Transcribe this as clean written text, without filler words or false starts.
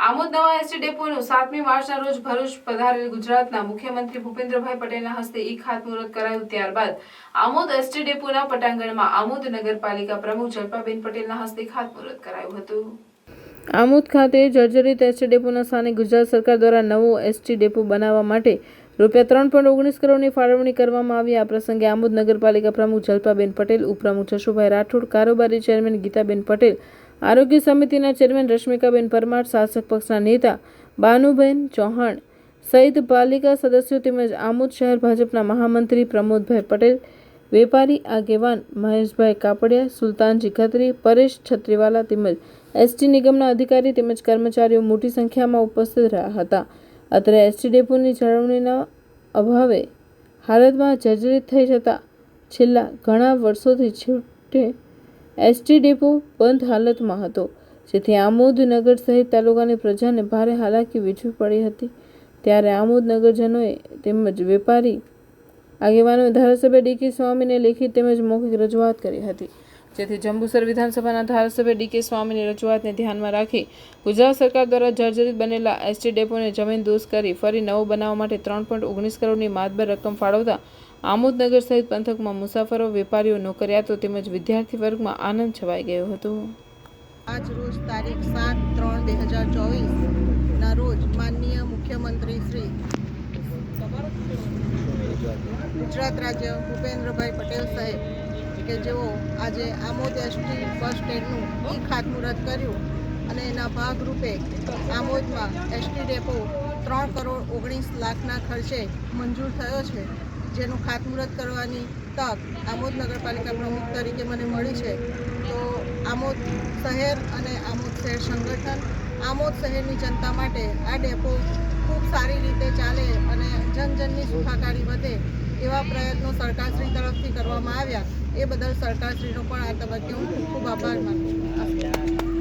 આમોદ નવા એસટી ડેપોનું 7મી માર્ચના રોજ ભરૂચ પધારેલ ગુજરાતના મુખ્યમંત્રી ભૂપેન્દ્રભાઈ પટેલના હસ્તે ખાતમુહૂર્ત કરાયું। ત્યારબાદ આમોદ એસટી ડેપોના પટાંગણમાં આમોદ નગરપાલિકા પ્રમુખ જલ્પાબેન પટેલના હસ્તે ખાતમુહૂર્ત કરાયું હતું। આમોદ ખાતે જર્જરિત એસટી ડેપોના સ્થાને ગુજરાત સરકાર દ્વારા નવો એસટી ડેપો બનાવવા માટે ₹3.19 કરોડની ફાળવણી કરવામાં આવી। આ પ્રસંગે આમોદ નગરપાલિકા પ્રમુખ જલ્પાબેન પટેલ, ઉપપ્રમુખ જશુભાઈ રાઠોડ, કારોબારી ચેરમેન ગીતાબેન પટેલ, આરોગ્ય સમિતિના ચેરમેન રશ્મિકાબેન પરમાર, શાસક પક્ષના નેતા બાનુબેન ચૌહાણ સહિત પાલિકા સદસ્યો તેમજ આમોદ શહેર ભાજપના મહામંત્રી પ્રમોદભાઈ પટેલ, વેપારી આગેવાન મહેશભાઈ કાપડિયા, સુલતાનજી ખત્રી, પરેશ છત્રીવાલા તેમજ એસટી નિગમના અધિકારી તેમજ કર્મચારીઓ મોટી સંખ્યામાં ઉપસ્થિત રહ્યા હતા। અત્રે એસટી ડેપોની જાળવણીના અભાવે હાલતમાં જર્જરિત થઈ જતા છેલ્લા ઘણા વર્ષોથી છેવટે એસટી ડેપો બંધ હાલતમાં હતો, જેથી આમોદ નગર સહિત તાલુકાની પ્રજાને ભારે હાલાકી વેઠવી પડી હતી। ત્યારે આમોદ નગરજનોએ તેમજ વેપારી આગેવાનોએ ધારાસભ્ય ડી.કે. સ્વામીને લેખિત તેમજ મૌખિક રજૂઆત કરી હતી, જેથી જંબુસર વિધાનસભાના ધારાસભ્ય ડી.કે. સ્વામીની રજૂઆતને ધ્યાનમાં રાખી ગુજરાત સરકાર દ્વારા જર્જરિત બનેલા એસટી ડેપોને જમીનદોસ્ત કરી ફરી નવો બનાવવા માટે ₹3.19 કરોડની માતબર રકમ ફાળવતા આમોદ નગર સહિત પંથકમાં મુસાફરો, વેપારીઓ, નોકરિયાતો તેમજ વિદ્યાર્થી વર્ગમાં આનંદ છવાઈ ગયો હતો। આજ રોજ તારીખ 7/3/2024 ના રોજ માનનીય મુખ્યમંત્રી શ્રી ગુજરાત રાજ્ય ભૂપેન્દ્રભાઈ પટેલ સાહેબ કે જેઓ આજે આમોદ એસટી બસ સ્ટેન્ડનું ખાતમુહૂર્ત કર્યું અને એના ભાગરૂપે આમોદમાં એસટી ડેપો ₹3.19 કરોડ ખર્ચે મંજૂર થયો છે, જેનું ખાતમુહૂર્ત કરવાની તક આમોદ નગરપાલિકા પ્રમુખ તરીકે મને મળી છે। તો આમોદ શહેર અને આમોદ શહેર સંગઠન, આમોદ શહેરની જનતા માટે આ ડેપો ખૂબ સારી રીતે ચાલે અને જનજનની સુખાકારી વધે એવા પ્રયત્નો સરકારશ્રી તરફથી કરવામાં આવ્યા। એ બદલ સરકારશ્રીનો પણ આ તબક્કે હું ખૂબ આભાર માનું છું।